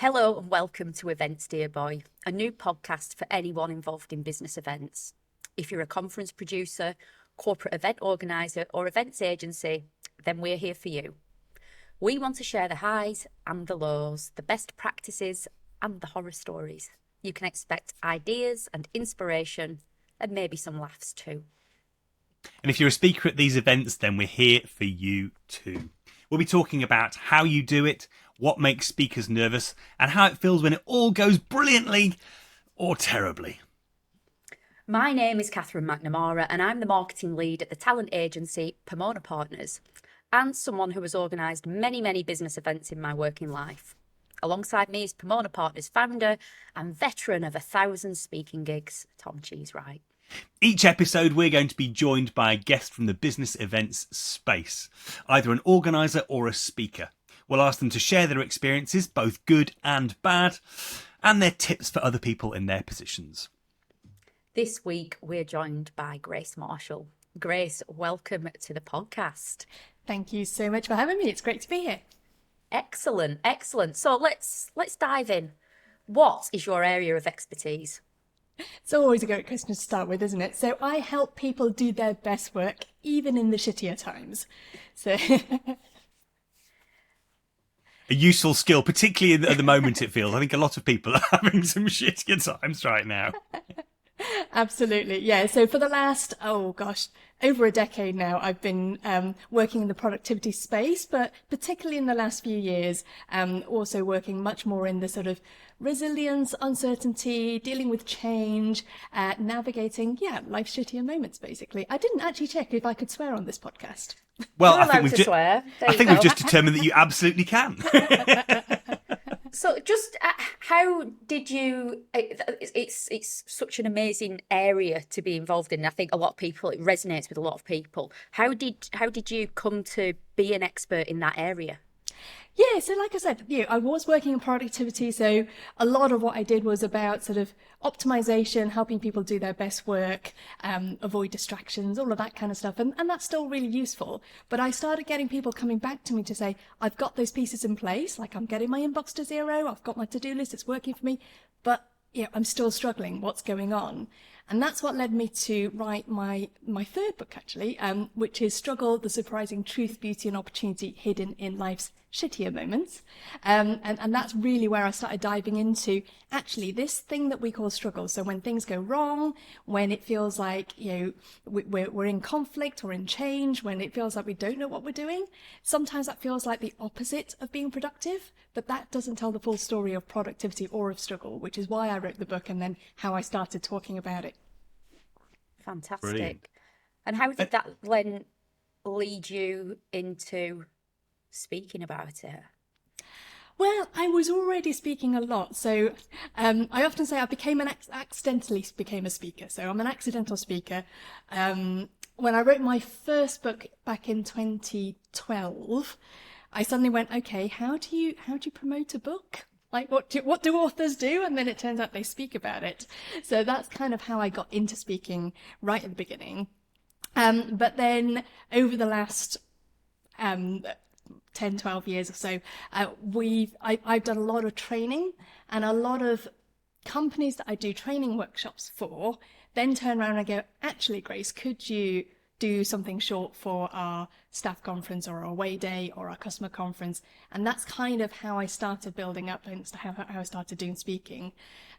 Hello and welcome to Events Dear Boy, a new podcast for anyone involved in business events. If you're a conference producer, corporate event organiser or events agency, then we're here for you. We want to share the highs and the lows, the best practices and the horror stories. You can expect ideas and inspiration and maybe some laughs too. And if you're a speaker at these events, then we're here for you too. We'll be talking about how you do it, what makes speakers nervous, and how it feels when it all goes brilliantly or terribly. My name is Catherine McNamara and I'm the marketing lead at the talent agency Pomona Partners and someone who has organised many business events in my working life. Alongside me is Pomona Partners founder and veteran of 1,000 speaking gigs, Tom Cheesewright. Each episode, we're going to be joined by a guest from the business events space, either an organiser or a speaker. We'll ask them to share their experiences, both good and bad, and their tips for other people in their positions. This week, we're joined by Grace Marshall. Grace, welcome to the podcast. Thank you so much for having me. It's great to be here. Excellent. So let's dive in. What is your area of expertise? It's always a great question to start with, isn't it? So I help people do their best work, even in the shittier times. So A useful skill, particularly at the moment, it feels. I think a lot of people are having some shittier times right now. absolutely. Yeah. So for the last, over a decade now, I've been working in the productivity space, but particularly in the last few years, also working much more in the sort of resilience, uncertainty, dealing with change, navigating, life's shittier moments, basically. I didn't actually check if I could swear on this podcast. Well, You're I think we've just determined that you absolutely can. So just how did you, it's such an amazing area to be involved in. I think a lot of people, it resonates with a lot of people. How did you come to be an expert in that area? Yeah, so like I said, I was working in productivity, so a lot of what I did was about sort of optimization, helping people do their best work, avoid distractions, all of that kind of stuff, and that's still really useful. But I started getting people coming back to me to say, I've got those pieces in place, like I'm getting my inbox to zero, I've got my to-do list, it's working for me, but I'm still struggling, what's going on? And that's what led me to write my third book, actually, which is Struggle, the Surprising Truth, Beauty and Opportunity Hidden in Life's Shittier Moments. And that's really where I started diving into, actually, this thing that we call struggle. So when things go wrong, when it feels like, we're in conflict or in change, when it feels like we don't know what we're doing, sometimes that feels like the opposite of being productive, but that doesn't tell the full story of productivity or of struggle, which is why I wrote the book and then how I started talking about it. Fantastic. Brilliant. And how did that then lead you into speaking about it? Well, I was already speaking a lot. So I often say I accidentally became a speaker. So I'm an accidental speaker. When I wrote my first book back in 2012, I suddenly went, okay, how do you promote a book? Like, what do authors do? And then it turns out they speak about it. So that's kind of how I got into speaking right at the beginning. But then over the last 10, 12 years or so, I've done a lot of training, and a lot of companies that I do training workshops for then turn around and go, actually, Grace, could you do something short for our staff conference or our away day or our customer conference? And that's kind of how I started building up and how I started doing speaking.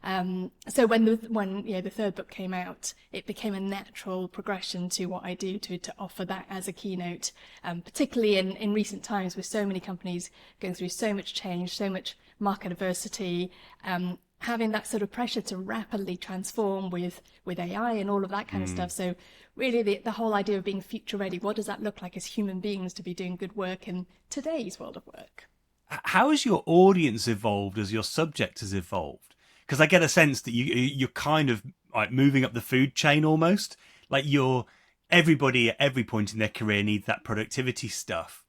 So when the third book came out, it became a natural progression to what I do to offer that as a keynote, particularly in recent times with so many companies going through so much change, so much market adversity, having that sort of pressure to rapidly transform with AI and all of that kind of stuff. So really the whole idea of being future ready, what does that look like as human beings to be doing good work in today's world of work? How has your audience evolved as your subject has evolved? Because I get a sense that you're kind of like moving up the food chain almost. Like everybody at every point in their career needs that productivity stuff.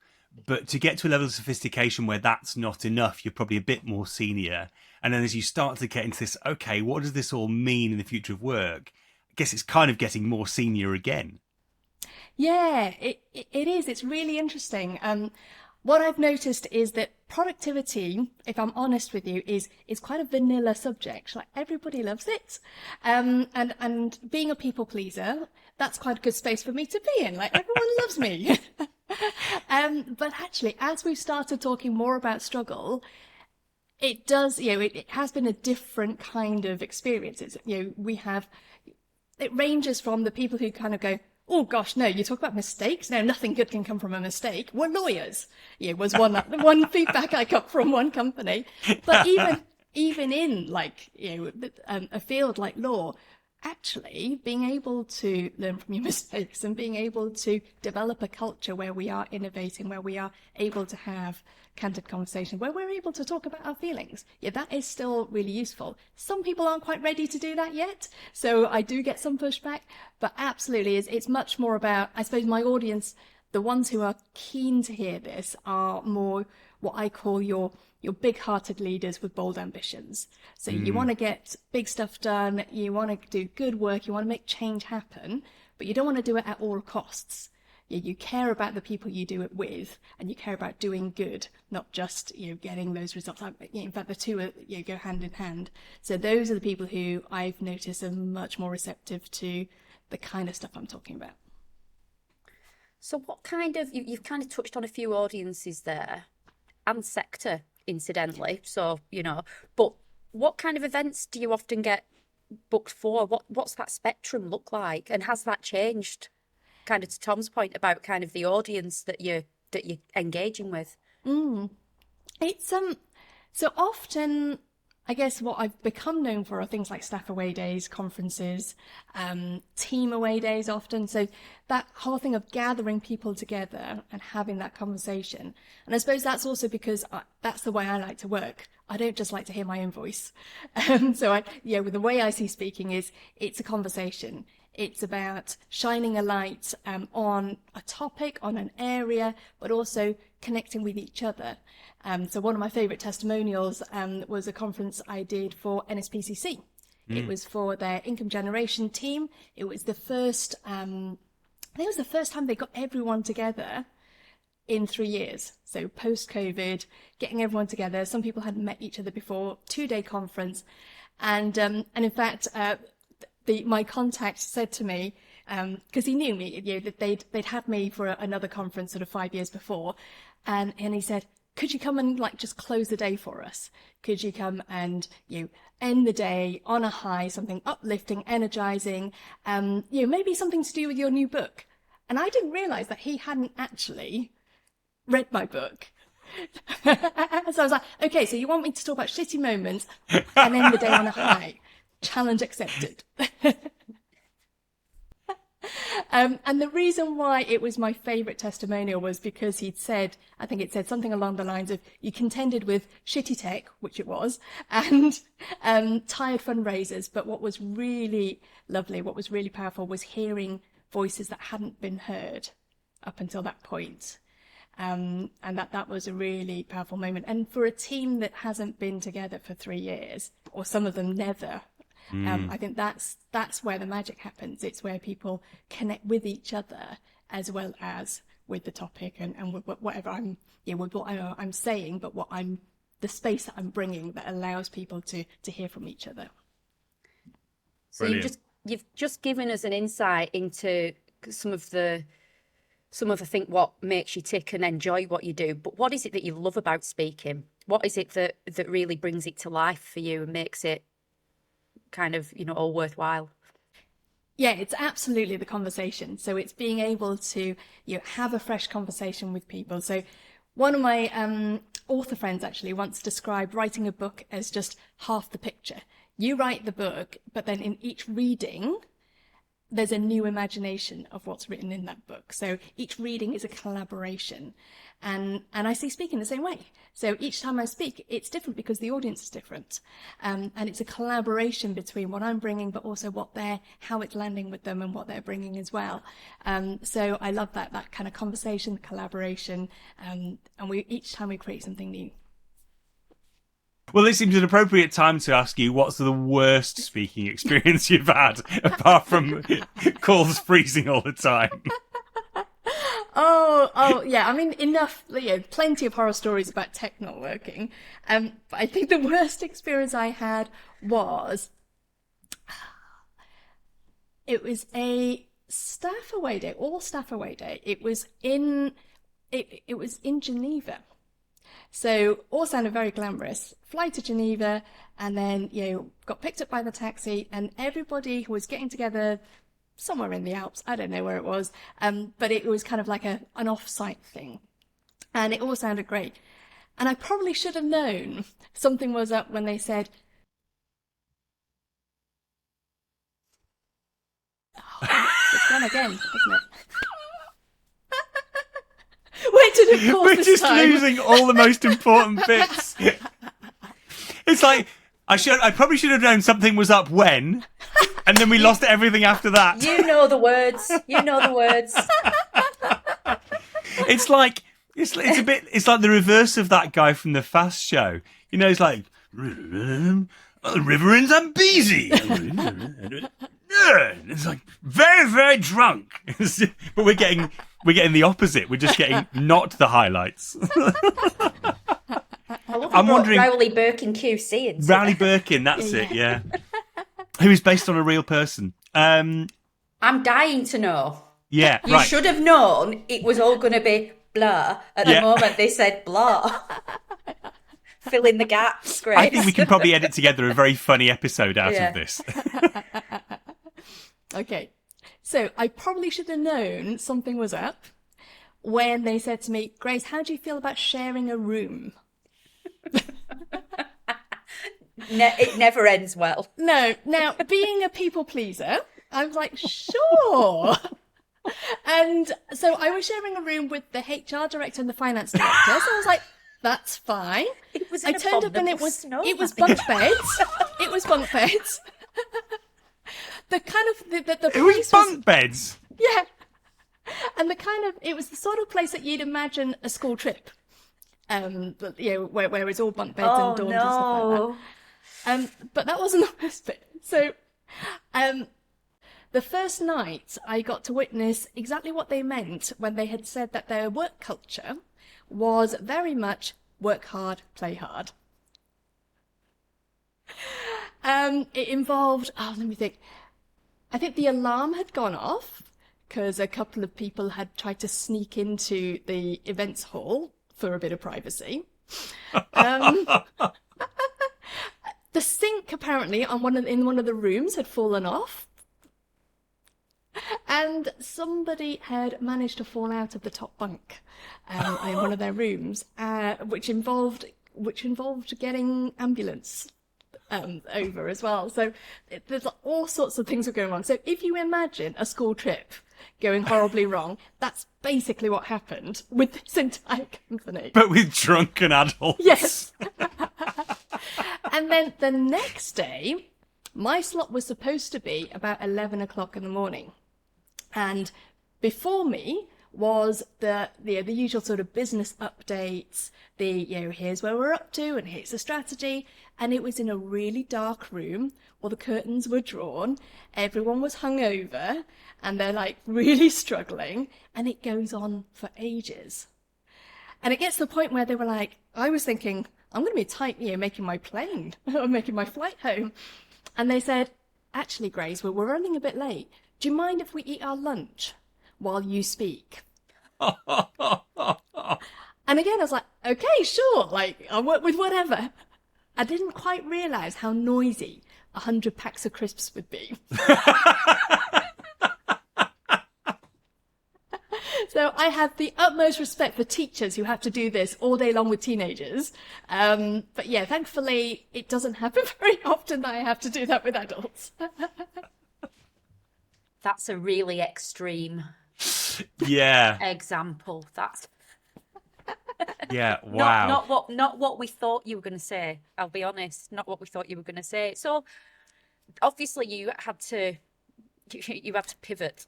But to get to a level of sophistication where that's not enough, you're probably a bit more senior. And then as you start to get into this, okay, what does this all mean in the future of work? I guess it's kind of getting more senior again. Yeah, it is. It's really interesting. what I've noticed is that productivity, if I'm honest with you, is quite a vanilla subject. Like, everybody loves it. And being a people pleaser, that's quite a good space for me to be in. Like, everyone loves me. But actually, as we've started talking more about struggle, it does, it has been a different kind of experience. It's, it ranges from the people who kind of go, oh gosh, no, you talk about mistakes? No, nothing good can come from a mistake. We're lawyers. Was one feedback I got from one company. But even in a field like law, actually being able to learn from your mistakes and being able to develop a culture where we are innovating, where we are able to have candid conversation, where we're able to talk about our feelings, that is still really useful. Some people aren't quite ready to do that yet, so I do get some pushback, but absolutely it's much more about, I suppose, my audience. The ones who are keen to hear this are more what I call your big-hearted leaders with bold ambitions. So you want to get big stuff done, you want to do good work, you want to make change happen, but you don't want to do it at all costs. You care about the people you do it with, and you care about doing good, not just getting those results. In fact, the two go hand in hand. So those are the people who I've noticed are much more receptive to the kind of stuff I'm talking about. So what kind of, you've kind of touched on a few audiences there, and sector, incidentally. So, but what kind of events do you often get booked for? What's that spectrum look like? And has that changed, kind of to Tom's point about kind of the audience that you're engaging with? It's so often, I guess what I've become known for are things like staff away days, conferences, team away days often. So that whole thing of gathering people together and having that conversation. And I suppose that's also because that's the way I like to work. I don't just like to hear my own voice. So with the way I see speaking is it's a conversation. It's about shining a light on a topic, on an area, but also connecting with each other. So one of my favourite testimonials was a conference I did for NSPCC. It was for their income generation team. It was the first, I think it was the first time they got everyone together in 3 years. So post-COVID, getting everyone together. Some people hadn't met each other before, 2-day conference. And in fact, my contact said to me, because he knew me, that they'd had me for another conference sort of 5 years before, and he said, could you come and just close the day for us? Could you come and end the day on a high, something uplifting, energizing, maybe something to do with your new book? And I didn't realize that he hadn't actually read my book. So I was like, okay, so you want me to talk about shitty moments and end the day on a high? Challenge accepted. And the reason why it was my favourite testimonial was because he'd said, I think it said something along the lines of, you contended with shitty tech, which it was, and tired fundraisers. But what was really lovely, what was really powerful, was hearing voices that hadn't been heard up until that point. And that was a really powerful moment. And for a team that hasn't been together for 3 years, or some of them never, I think that's where the magic happens. It's where people connect with each other as well as with the topic and with whatever with what I'm saying, but the space that I'm bringing that allows people to hear from each other. So you've just given us an insight into some of the I think what makes you tick and enjoy what you do. But what is it that you love about speaking? What is it that really brings it to life for you and makes it kind of, all worthwhile? Yeah, it's absolutely the conversation. So it's being able to have a fresh conversation with people. So one of my author friends actually once described writing a book as just half the picture. You write the book, but then in each reading, there's a new imagination of what's written in that book. So each reading is a collaboration. And I see speaking the same way. So each time I speak, it's different because the audience is different. And it's a collaboration between what I'm bringing, but also how it's landing with them and what they're bringing as well. So I love that kind of conversation, collaboration, and each time we create something new. Well, this seems an appropriate time to ask you, what's the worst speaking experience you've had, apart from calls freezing all the time? Oh, yeah. I mean, enough, plenty of horror stories about tech not working. But I think the worst experience I had was, it was a staff away day, all staff away day. It was in Geneva. So all sounded very glamorous. Fly to Geneva, and then, got picked up by the taxi, and everybody was getting together somewhere in the Alps. I don't know where it was. But it was kind of like an off-site thing. And it all sounded great. And I probably should have known something was up when they said, it's gone again, isn't it? Where did it pause We're this just time? losing all the most important bits. It's like, I probably should have known something was up when, and then we lost everything after that. You know the words. You know the words. It's like, it's like the reverse of that guy from the Fast Show. It's like, river in Zambezi. It's like very, very drunk. But we're getting the opposite. We're just getting not the highlights. I'm wondering, Rowley Birkin QC into Rowley Birkin, that's it, yeah. Who is based on a real person. I'm dying to know. Yeah, You right. should have known it was all going to be blah at the moment they said blah. Fill in the gaps, Grace. I think we can probably edit together a very funny episode out Yeah. of this. Okay, so I probably should have known something was up when they said to me, Grace, how do you feel about sharing a room? It never ends well. No, now, being a people pleaser, I was like, sure. And so I was sharing a room with the HR director and the finance director, so I was like, that's fine. It was I turned up and it was bunk beds. It was bunk beds. The kind of the It was place bunk beds. yeah, and it was the sort of place that you'd imagine a school trip, but, where it's all bunk beds and dorms and stuff like that. But that wasn't the worst bit. So, the first night I got to witness exactly what they meant when they had said that their work culture was very much work hard, play hard. It involved, let me think. I think the alarm had gone off because a couple of people had tried to sneak into the events hall for a bit of privacy. The sink apparently in one of the rooms had fallen off. And somebody had managed to fall out of the top bunk in one of their rooms, which involved getting ambulance over as well. So there's all sorts of things were going wrong. So if you imagine a school trip going horribly wrong, that's basically what happened with this entire company. But with drunken adults. Yes. And then the next day, my slot was supposed to be about 11 o'clock in the morning. And before me was the usual sort of business updates, here's where we're up to and here's the strategy. And it was in a really dark room, all the curtains were drawn, everyone was hungover, and they're like really struggling, and it goes on for ages. And it gets to the point where they were like, I was thinking, I'm going to be tight, making my plane or making my flight home. And they said, actually, Grace, we're running a bit late. Do you mind if we eat our lunch while you speak? And again, I was like, okay, sure, I'll work with whatever. I didn't quite realise how noisy 100 packs of crisps would be. So I have the utmost respect for teachers who have to do this all day long with teenagers. But yeah, thankfully, it doesn't happen very often that I have to do that with adults. That's a really extreme example. That's wow. not what we thought you were going to say. I'll be honest, not what we thought you were going to say. So obviously you had to pivot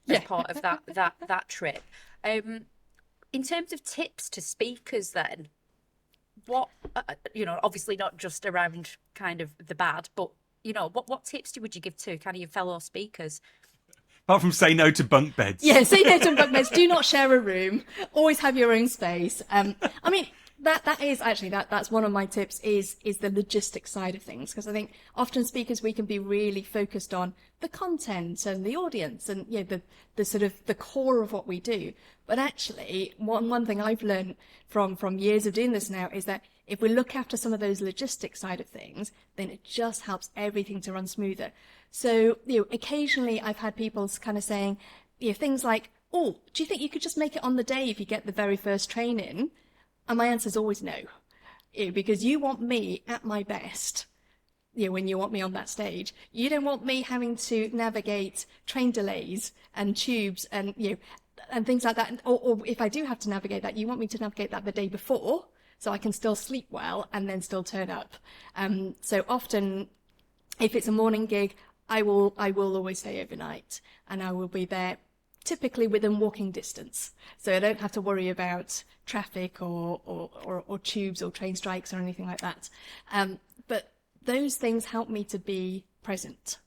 as part of that trip. In terms of tips to speakers, then, what obviously not just around kind of the bad, but what tips would you give to kind of your fellow speakers? Apart from say no to bunk beds. Yeah, say no to bunk beds. Do not share a room. Always have your own space. I mean, that is actually that's one of my tips is the logistics side of things, because I think often speakers, we can be really focused on the content and the audience and the sort of the core of what we do. But actually, one thing I've learned from years of doing this now is that if we look after some of those logistics side of things, then it just helps everything to run smoother. So, occasionally I've had people kind of saying, things like, oh, do you think you could just make it on the day if you get the very first train in? And my answer is always no, because you want me at my best. When you want me on that stage, you don't want me having to navigate train delays and tubes and, and things like that. Or if I do have to navigate that, you want me to navigate that the day before so I can still sleep well and then still turn up. So often, if it's a morning gig, I will always stay overnight, and I will be there typically within walking distance. So I don't have to worry about traffic or tubes or train strikes or anything like that. But those things help me to be present.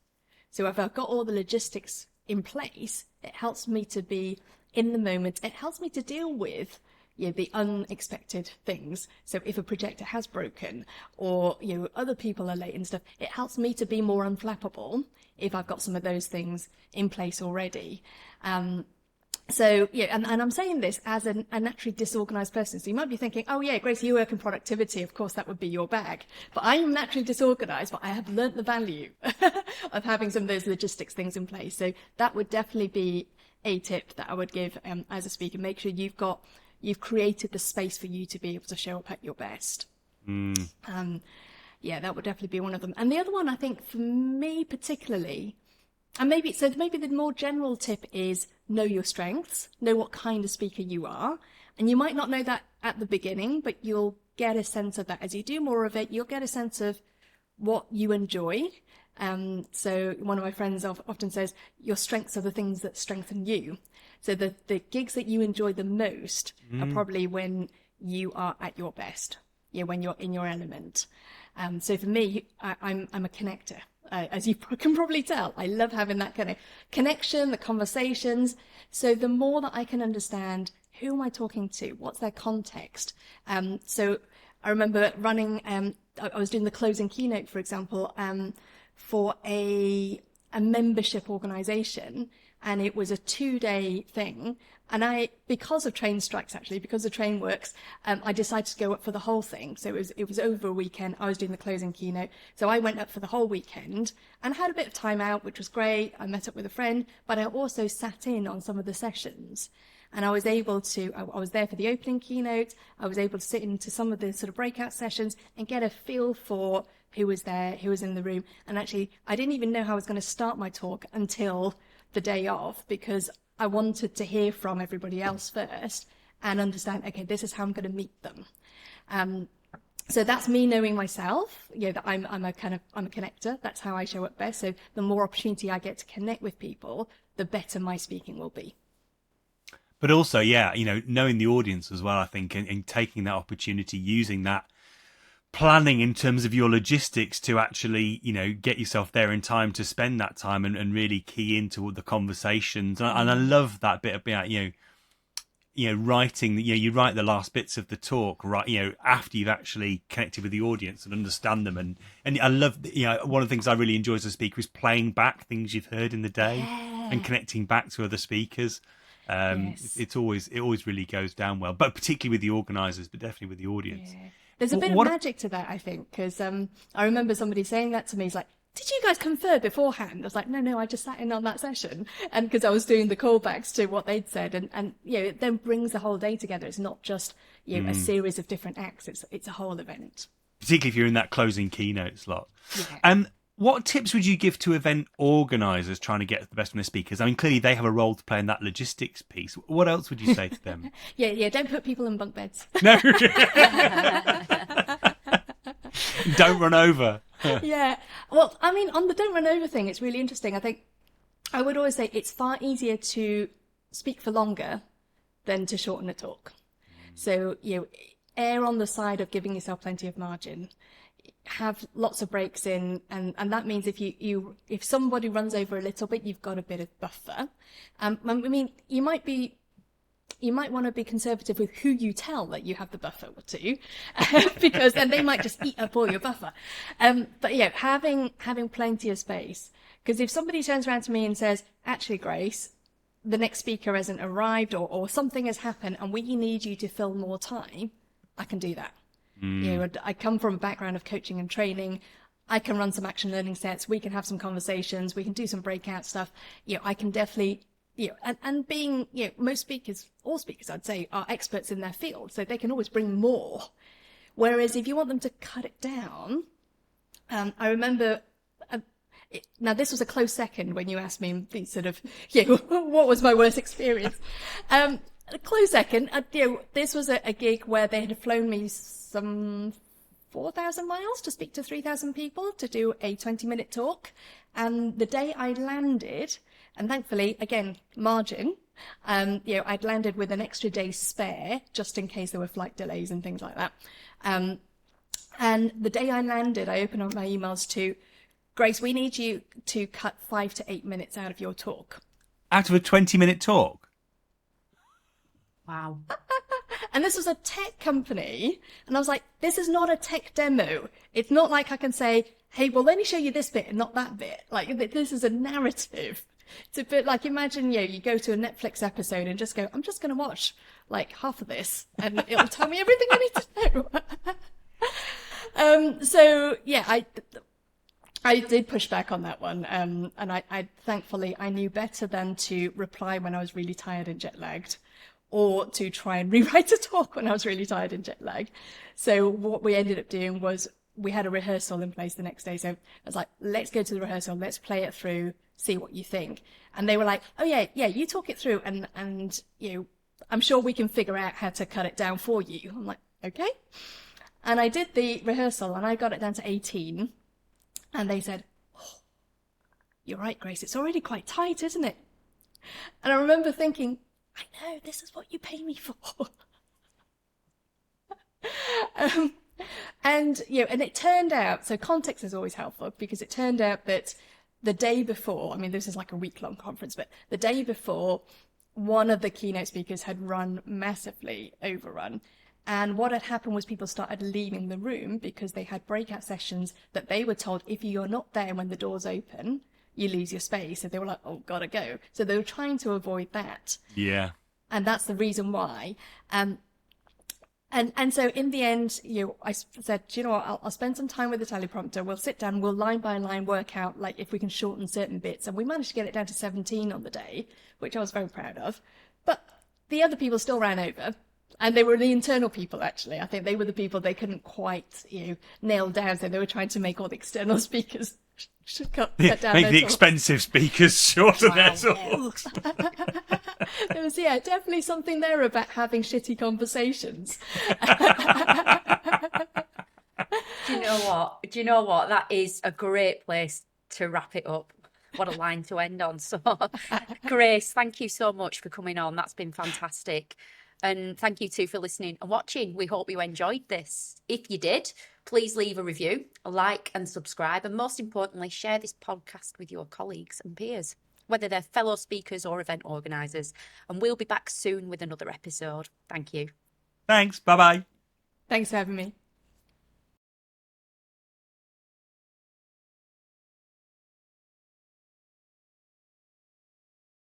So if I've got all the logistics in place, it helps me to be in the moment. It helps me to deal with the unexpected things. So if a projector has broken or, other people are late and stuff, it helps me to be more unflappable if I've got some of those things in place already. So, and I'm saying this as a naturally disorganized person. So you might be thinking, oh yeah, Grace, you work in productivity. Of course, that would be your bag. But I am naturally disorganized, but I have learnt the value of having some of those logistics things in place. So that would definitely be a tip that I would give as a speaker. Make sure you've created the space for you to be able to show up at your best. That would definitely be one of them. And the other one, I think, for me particularly, and maybe the more general tip is know your strengths, know what kind of speaker you are. And you might not know that at the beginning, but you'll get a sense of that. As you do more of it, you'll get a sense of what you enjoy. So one of my friends often says, your strengths are the things that strengthen you. So the gigs that you enjoy the most are probably when you are at your best, when you're in your element. So for me, I'm a connector. As you can probably tell, I love having that kind of connection, the conversations. So the more that I can understand, who am I talking to? What's their context? So I remember running, I was doing the closing keynote, for example, for a membership organization, and it was a 2-day thing. And because of train strikes, actually, because the train works, I decided to go up for the whole thing. So it was over a weekend. I was doing the closing keynote. So I went up for the whole weekend and had a bit of time out, which was great. I met up with a friend, but I also sat in on some of the sessions. And I was able to, I was there for the opening keynote. I was able to sit into some of the sort of breakout sessions and get a feel for who was there, who was in the room. And actually, I didn't even know how I was going to start my talk until the day of, because I wanted to hear from everybody else first and understand, okay, this is how I'm going to meet them. So that's me knowing myself, that I'm a connector. That's how I show up best. So the more opportunity I get to connect with people, the better my speaking will be. But also, knowing the audience as well, I think, and taking that opportunity, using that planning in terms of your logistics to actually, get yourself there in time to spend that time and really key into the conversations. And I love that bit about, writing, you write the last bits of the talk, right, after you've actually connected with the audience and understand them. And I love, one of the things I really enjoy as a speaker is playing back things you've heard in the day and connecting back to other speakers. Yes. It always really goes down well, but particularly with the organisers, but definitely with the audience. Yeah. There's a bit of magic to that, I think, because I remember somebody saying that to me. He's like, did you guys confer beforehand? I was like, no, I just sat in on that session. And because I was doing the callbacks to what they'd said. And it then brings the whole day together. It's not just, a series of different acts. It's a whole event. Particularly if you're in that closing keynote slot. Yeah. What tips would you give to event organisers trying to get the best from their speakers? I mean, clearly they have a role to play in that logistics piece. What else would you say to them? Don't put people in bunk beds. No. Don't run over. Yeah. Well, I mean, on the don't run over thing, it's really interesting. I think I would always say it's far easier to speak for longer than to shorten a talk. So, err on the side of giving yourself plenty of margin. have lots of breaks in, and that means if somebody runs over a little bit, you've got a bit of buffer. I mean, you might want to be conservative with who you tell that you have the buffer to, because then they might just eat up all your buffer. But yeah, having plenty of space, because if somebody turns around to me and says, actually, Grace, the next speaker hasn't arrived, or something has happened and we need you to fill more time, I can do that. You know, I come from a background of coaching and training. I can run some action learning sets. We can have some conversations. We can do some breakout stuff. You know, I can definitely, you know, and being, you know, most speakers, all speakers, I'd say, are experts in their field, so they can always bring more. Whereas if you want them to cut it down, I remember, now this was a close second when you asked me the sort of, you know, what was my worst experience? A close second, you know, this was a gig where they had flown me some 4,000 miles to speak to 3,000 people to do a 20-minute talk. And the day I landed, and thankfully, again, margin, you know, I'd landed with an extra day spare just in case there were flight delays and things like that. And the day I landed, I opened up my emails to, Grace, we need you to cut 5 to 8 minutes out of your talk. Out of a 20-minute talk? Wow. And this was a tech company. And I was like, this is not a tech demo. It's not like I can say, hey, well, let me show you this bit and not that bit. Like, this is a narrative. It's a bit like, imagine, you know, you go to a Netflix episode and just go, I'm just going to watch like half of this and it'll tell me everything I need to know. So yeah, I did push back on that one. And I thankfully, I knew better than to reply when I was really tired and jet lagged, or to try and rewrite a talk when I was really tired and jet lagged. So what we ended up doing was we had a rehearsal in place the next day. So I was like, let's go to the rehearsal, let's play it through, see what you think. And they were like, oh yeah, you talk it through and you know, I'm sure we can figure out how to cut it down for you. I'm like, okay. And I did the rehearsal and I got it down to 18. And they said, oh, you're right, Grace, it's already quite tight, isn't it? And I remember thinking, I know, this is what you pay me for. And, you know, and it turned out, so context is always helpful, because it turned out that the day before, I mean, this is like a week-long conference, but the day before, one of the keynote speakers had run massively overrun. And what had happened was people started leaving the room because they had breakout sessions that they were told, if you're not there when the doors open, you lose your space. So they were like, oh, gotta go. So they were trying to avoid that. Yeah. And that's the reason why. And so in the end, you know, I said, do you know what, I'll spend some time with the teleprompter. We'll sit down, we'll line by line work out like if we can shorten certain bits. And we managed to get it down to 17 on the day, which I was very proud of. But the other people still ran over. And they were the internal people, actually. I think they were the people they couldn't quite, you know, nail down. So they were trying to make all the external speakers cut down. Make their the talks. expensive speakers shorten their talks. There was, yeah, definitely something there about having shitty conversations. Do you know what? That is a great place to wrap it up. What a line to end on. So, Grace, thank you so much for coming on. That's been fantastic. And thank you too for listening and watching. We hope you enjoyed this. If you did, please leave a review, a like and subscribe. And most importantly, share this podcast with your colleagues and peers, whether they're fellow speakers or event organisers. And we'll be back soon with another episode. Thank you. Thanks. Bye-bye. Thanks for having me.